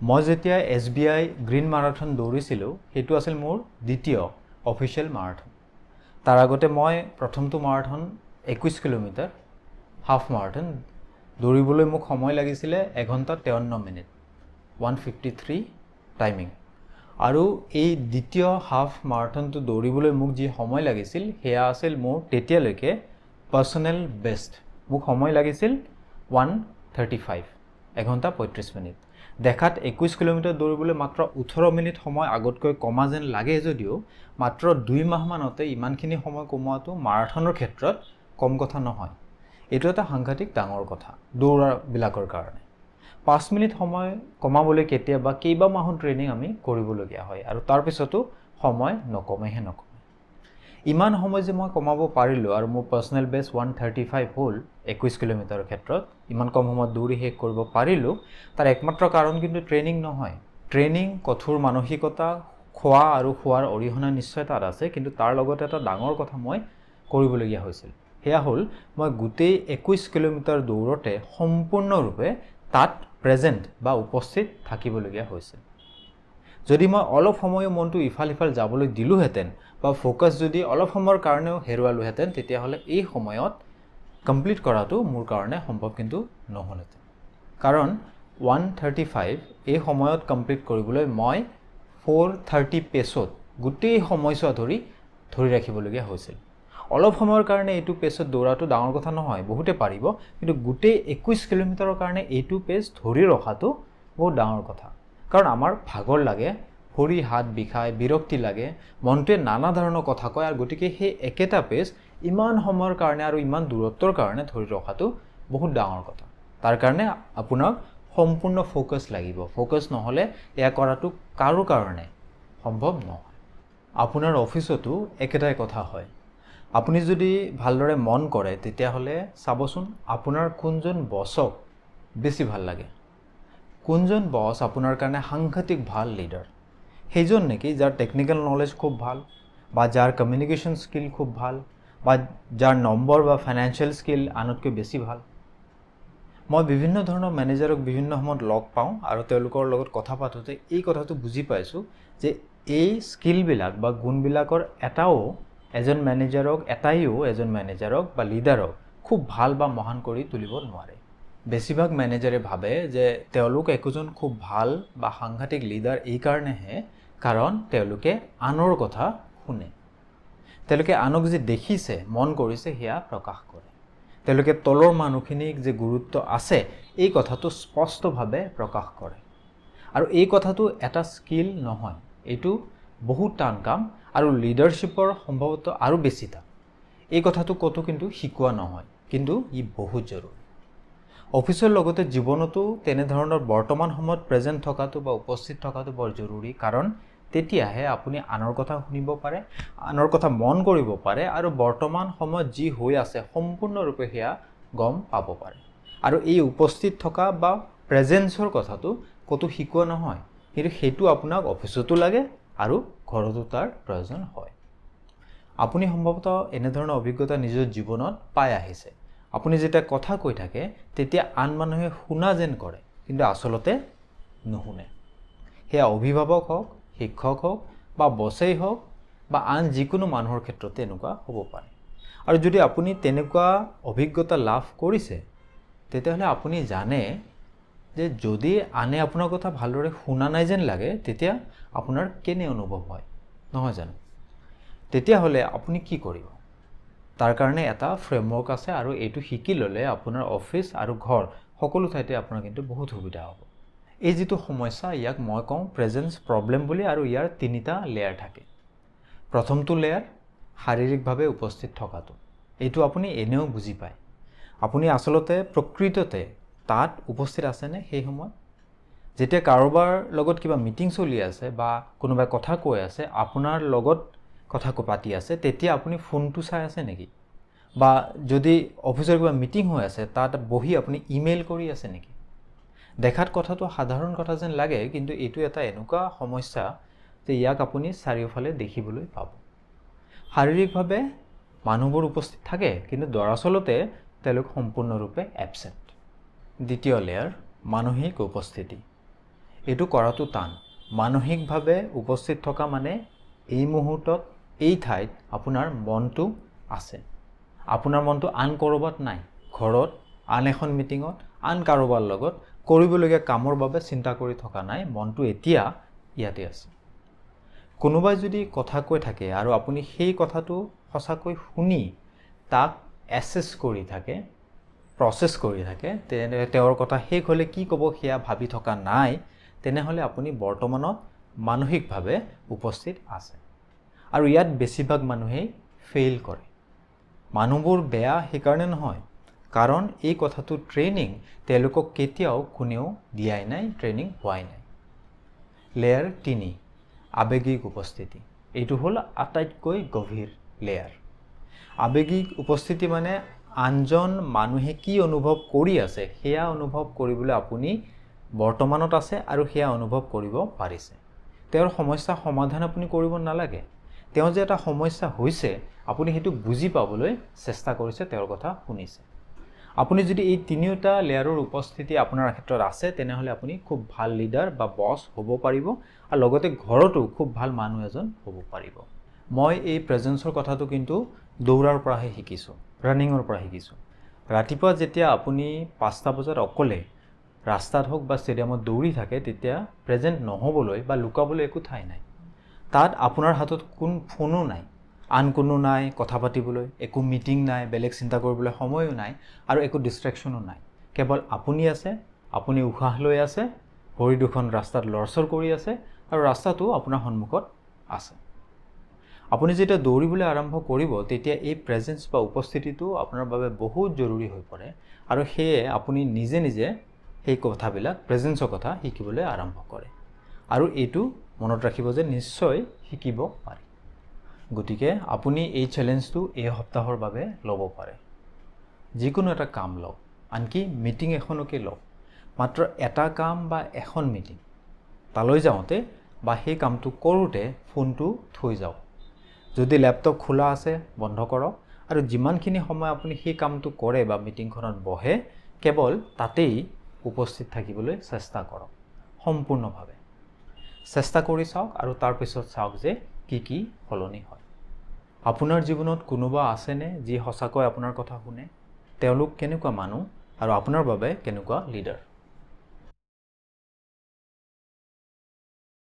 মই যেতিয়া SBI green marathon দৌৰিছিলোঁ সেইটো আছিল মোৰ দ্বিতীয় অফিচিয়েল মাৰাথন। তাৰ আগতে মই প্ৰথমটো মাৰাথন 21 কিলোমিটাৰ হাফ মাৰাথন দৌৰিবলৈ মোক সময় লাগিছিলে 1 ঘণ্টা 53 মিনিট 1:53 টাইমিং। আৰু এই দ্বিতীয় হাফ মাৰাথনটো দৌৰিবলৈ মোক যি সময় লাগিছিল সেয়া আছিল মোৰ তেতিয়ালৈকে পাৰ্চনেল বেষ্ট। মোক সময় লাগিছিল 1:35 1 ঘণ্টা 35 মিনিট। দেখাত 21 কিলোমিটাৰ দৌৰিবলৈ মাত্ৰ 18 মিনিট সময় আগতকৈ কমা যেন লাগে যদিও মাত্ৰ 2 মাহমানতে ইমানখিনি সময় কমোৱাটো মাৰাথনৰ ক্ষেত্ৰত কম কথা নহয়। এইটো এটা সাংঘাতিক ডাঙৰ কথা দৌৰাবিলাকৰ কাৰণে। 5 মিনিট সময় কমাবলৈ কেতিয়াবা কেইবা মাহৰ ট্ৰেইনিং আমি কৰিবলগীয়া হয় আৰু তাৰপিছতো সময় নকমেহে নকমে। ইমান সময় যে মই কমাব পাৰিলোঁ আৰু মোৰ পাৰ্চনেল বেষ্ট 1:35 হ'ল 21 কিলোমিটাৰৰ ক্ষেত্ৰত, ইমান কম সময়ত দৌৰি শেষ কৰিব পাৰিলোঁ, তাৰ একমাত্ৰ কাৰণ কিন্তু ট্ৰেইনিং নহয়। ট্ৰেইনিং, কঠোৰ মানসিকতা, খোৱা আৰু শোৱাৰ অৰিহণা নিশ্চয় তাত আছে, কিন্তু তাৰ লগতে এটা ডাঙৰ কথা মই কৰিবলগীয়া হৈছিল। সেয়া হ'ল মই গোটেই 21 কিলোমিটাৰ দৌৰতে সম্পূৰ্ণৰূপে তাত প্ৰেজেণ্ট বা উপস্থিত থাকিবলগীয়া হৈছিল। যদি মই অলপ সময়ো মনটো ইফাল সিফাল যাবলৈ দিলোঁহেঁতেন বা ফ'কাছ যদি অলপ সময়ৰ কাৰণেও হেৰুৱালোহেঁতেন, তেতিয়াহ'লে এই সময়ত কমপ্লিট কৰাটো মোৰ কাৰণে সম্ভৱ কিন্তু নহ'লহেঁতেন। কাৰণ 1:35 এই সময়ত কমপ্লিট কৰিবলৈ মই 4:30 পেচত গোটেই সময়ছোৱা ধৰি ৰাখিবলগীয়া হৈছিল। অলপ সময়ৰ কাৰণে এইটো পেচত দৌৰাটো ডাঙৰ কথা নহয়, বহুতে পাৰিব, কিন্তু গোটেই 21 কিলোমিটাৰৰ কাৰণে এইটো পেচ ধৰি ৰখাটো বহুত ডাঙৰ কথা। কাৰণ আমাৰ ভাগৰ লাগে, ভৰি হাত বিষায়, বিৰক্তি লাগে, মনটোৱে নানা ধৰণৰ কথা কয়, আৰু গতিকে সেই একেটা পেচ ইমান সময়ৰ কাৰণে আৰু ইমান দূৰত্বৰ কাৰণে ধৰি ৰখাটো বহুত ডাঙৰ কথা। তাৰ কাৰণে আপোনাক সম্পূৰ্ণ ফ'কাছ লাগিব। ফ'কাছ নহ'লে এয়া কৰাটো কাৰো কাৰণে সম্ভৱ নহয়। আপোনাৰ অফিচতো একেটাই কথা হয়। আপুনি যদি ভালদৰে মন কৰে তেতিয়াহ'লে চাবচোন আপোনাৰ কোনজন বছক বেছি ভাল লাগে। কোনজন বছ আপোনাৰ কাৰণে সাংঘাতিক ভাল লিডাৰ। সেইজন নেকি যাৰ টেকনিকেল নলেজ খুব ভাল, বা যাৰ কমিউনিকেশ্যন স্কিল খুব ভাল, বা যাৰ নম্বৰ বা ফাইনেন্সিয়েল স্কিল আনতকৈ বেছি ভাল। মই বিভিন্ন ধৰণৰ মেনেজাৰক বিভিন্ন সময়ত লগ পাওঁ আৰু তেওঁলোকৰ লগত কথা পাতোঁতে এই কথাটো বুজি পাইছোঁ যে এই স্কিলবিলাক বা গুণবিলাকৰ এটাইও এজন মেনেজাৰক বা লিডাৰক খুব ভাল বা মহান কৰি তুলিব নোৱাৰে। বেছিভাগ মেনেজাৰে ভাবে যে তেওঁলোক একোজন খুব ভাল বা সাংঘাতিক লিডাৰ এইকাৰণেহে কাৰণ তেওঁলোকে আনৰ কথা শুনে। তেওঁলোকে আনক যে দেখিছে, মন কৰিছে সেয়া প্ৰকাশ কৰে। তেওঁলোকে তলৰ মানুহখিনিক যে গুৰুত্ব আছে এই কথাটো স্পষ্টভাৱে প্ৰকাশ কৰে। আৰু এই কথাটো এটা স্কিল নহয়, এইটো বহুত টান কাম, আৰু লিডাৰশ্বিপৰ সম্ভৱতঃ আৰু বেছি টান। এই কথাটো ক'তো কিন্তু শিকোৱা নহয়, কিন্তু ই বহুত জৰুৰী। অফিচৰ লগতে জীৱনতো তেনেধৰণৰ বৰ্তমান সময়ত প্ৰেজেণ্ট থকাটো বা উপস্থিত থকাটো বৰ জৰুৰী, কাৰণ তেতিয়াহে আপুনি আনৰ কথা শুনিব পাৰে, আনৰ কথা মন কৰিব পাৰে, আৰু বৰ্তমান সময়ত যি হৈ আছে সম্পূৰ্ণৰূপে সেয়া গম পাব পাৰে। আৰু এই উপস্থিত থকা বা প্ৰেজেন্সৰ কথাটো ক'তো শিকোৱা নহয়, কিন্তু সেইটো আপোনাক অফিচতো লাগে আৰু ঘৰতো তাৰ প্ৰয়োজন হয়। আপুনি সম্ভৱতঃ এনেধৰণৰ অভিজ্ঞতা নিজৰ জীৱনত পাই আহিছে। আপুনি যেতিয়া কথা কৈ থাকে তেতিয়া আন মানুহে শুনা যেন কৰে, কিন্তু আচলতে নুশুনে। সেয়া অভিভাৱক হওক, শিক্ষক হওক, বা বছেই হওক, বা আন যিকোনো মানুহৰ ক্ষেত্ৰতে এনেকুৱা হ'ব পাৰে। আৰু যদি আপুনি তেনেকুৱা অভিজ্ঞতা লাভ কৰিছে তেতিয়াহ'লে আপুনি জানে যে যদি আনে আপোনাৰ কথা ভালদৰে শুনা নাই যেন লাগে তেতিয়া আপোনাৰ কেনে অনুভৱ হয়, নহয় জানো? তেতিয়াহ'লে আপুনি কি কৰিব? তাৰ কাৰণে এটা ফ্ৰেমৱৰ্ক আছে, আৰু এইটো শিকি ল'লে আপোনাৰ অফিচ আৰু ঘৰ সকলো ঠাইতে আপোনাৰ কিন্তু বহুত সুবিধা হ'ব। এই যিটো সমস্যা ইয়াক মই কওঁ প্ৰেজেন্স প্ৰব্লেম বুলি, আৰু ইয়াৰ 3টা লেয়াৰ থাকে। প্ৰথমটো লেয়াৰ শাৰীৰিকভাৱে উপস্থিত থকাটো। এইটো আপুনি এনেও বুজি পায়। আপুনি আচলতে প্ৰকৃততে তাত উপস্থিত আছেনে সেই সময়ত? যেতিয়া কাৰোবাৰ লগত কিবা মিটিং চলি আছে বা কোনোবাই কথা কৈ আছে, আপোনাৰ লগত কথা পাতি আছে, তেতিয়া আপুনি ফোনটো চাই আছে নেকি? বা যদি অফিচৰ কিবা মিটিং হৈ আছে তাত বহি আপুনি ইমেইল কৰি আছে নেকি? দেখাত কথাটো সাধাৰণ কথা যেন লাগে, কিন্তু এইটো এটা এনেকুৱা সমস্যা যে ইয়াক আপুনি চাৰিওফালে দেখিবলৈ পাব। শাৰীৰিকভাৱে মানুহবোৰ উপস্থিত থাকে, কিন্তু দৰাচলতে তেওঁলোক সম্পূৰ্ণৰূপে এবচেণ্ট। দ্বিতীয় লেয়াৰ মানসিক উপস্থিতি। এইটো কৰাটো টান। মানসিকভাৱে উপস্থিত থকা মানে এই মুহূৰ্তত এই ঠাইত আপোনাৰ মনটো আছে। আপোনাৰ মনটো আন ক'ৰবাত নাই। ঘৰত, আন এখন মিটিঙত, আন কাৰোবাৰ লগত কৰিবলগীয়া কামৰ বাবে চিন্তা কৰি থকা নাই। মনটো এতিয়া ইয়াতে আছে। কোনোবাই যদি কথা কৈ থাকে আৰু আপুনি সেই কথাটো সঁচাকৈ শুনি তাক এছেছ কৰি থাকে, প্ৰচেছ কৰি থাকে, তেওঁৰ কথা শেষ হ'লে কি ক'ব সেয়া ভাবি থকা নাই, তেনেহ'লে আপুনি বৰ্তমানত মানসিকভাৱে উপস্থিত আছে। আৰু ইয়াত বেছিভাগ মানুহেই ফেইল কৰে। মানুহবোৰ বেয়া সেইকাৰণে নহয়, কাৰণ এই কথাটো ট্ৰেইনিং তেওঁলোকক কেতিয়াও কোনেও দিয়াই নাই, ট্ৰেইনিং হোৱাই নাই। লেয়াৰ 3, আৱেগিক উপস্থিতি। এইটো হ'ল আটাইতকৈ গভীৰ লেয়াৰ। আৱেগিক উপস্থিতি মানে আনজন মানুহে কি অনুভৱ কৰি আছে সেয়া অনুভৱ কৰিবলৈ আপুনি বৰ্তমানত আছে আৰু সেয়া অনুভৱ কৰিব পাৰিছে। তেওঁৰ সমস্যা সমাধান আপুনি কৰিব নালাগে। তেওঁ যে এটা সমস্যা হৈছে আপুনি সেইটো বুজি পাবলৈ চেষ্টা কৰিছে, তেওঁৰ কথা শুনিছে। আপুনি যদি এই তিনিওটা লেয়াৰৰ উপস্থিতি আপোনাৰ ক্ষেত্ৰত আছে, তেনেহ'লে আপুনি খুব ভাল লিডাৰ বা বছ হ'ব পাৰিব আৰু লগতে ঘৰতো খুব ভাল মানুহ এজন হ'ব পাৰিব। মই এই প্ৰেজেন্সৰ কথাটো কিন্তু দৌৰাৰ পৰাহে শিকিছোঁ, ৰানিঙৰ পৰা শিকিছোঁ। ৰাতিপুৱা যেতিয়া আপুনি 5টা বজাত অকলে ৰাস্তাত হওক বা ষ্টেডিয়ামত দৌৰি থাকে, তেতিয়া প্ৰেজেণ্ট নহ'বলৈ বা লুকাবলৈ একো ঠাই নাই। তাত আপোনাৰ হাতত ফোনো নাই, আন কোনো নাই কথা পাতিবলৈ, একো মিটিং নাই, বেলেগ চিন্তা কৰিবলৈ সময়ো নাই আৰু একো ডিষ্ট্ৰেকশ্যনো নাই। কেৱল আপুনি আছে, আপুনি উশাহ লৈ আছে, ভৰি দুখন ৰাস্তাত লৰচৰ কৰি আছে আৰু ৰাস্তাটো আপোনাৰ সন্মুখত আছে। আপুনি যেতিয়া দৌৰিবলৈ আৰম্ভ কৰিব, তেতিয়া এই প্ৰেজেন্স বা উপস্থিতিটো আপোনাৰ বাবে বহুত জৰুৰী হৈ পৰে আৰু সেয়ে আপুনি নিজে নিজে সেই কথাবিলাক, প্ৰেজেন্সৰ কথা শিকিবলৈ আৰম্ভ কৰে। আৰু এইটো মনত ৰাখিব যে নিশ্চয় শিকিব পাৰি। গতিকে আপুনি এই চেলেঞ্জটো এই সপ্তাহৰ বাবে ল'ব পাৰে। যিকোনো এটা কাম লওক, আনকি মিটিং এখনকে লওক। মাত্ৰ এটা কাম বা এখন মিটিং, তালৈ যাওঁতে বা সেই কামটো কৰোঁতে ফোনটো থৈ যাওক। যদি লেপটপ খোলা আছে বন্ধ কৰক আৰু যিমানখিনি সময় আপুনি সেই কামটো কৰে বা মিটিংখনত বহে, কেৱল তাতেই উপস্থিত থাকিবলৈ চেষ্টা কৰক সম্পূৰ্ণভাৱে। চেষ্টা কৰি চাওক আৰু তাৰপিছত চাওক যে কি সলনি হয়। আপোনাৰ জীৱনত কোনোবা আছেনে যি সঁচাকৈ আপোনাৰ কথা শুনে? তেওঁলোক কেনেকুৱা মানুহ আৰু আপোনাৰ বাবে কেনেকুৱা লিডাৰ?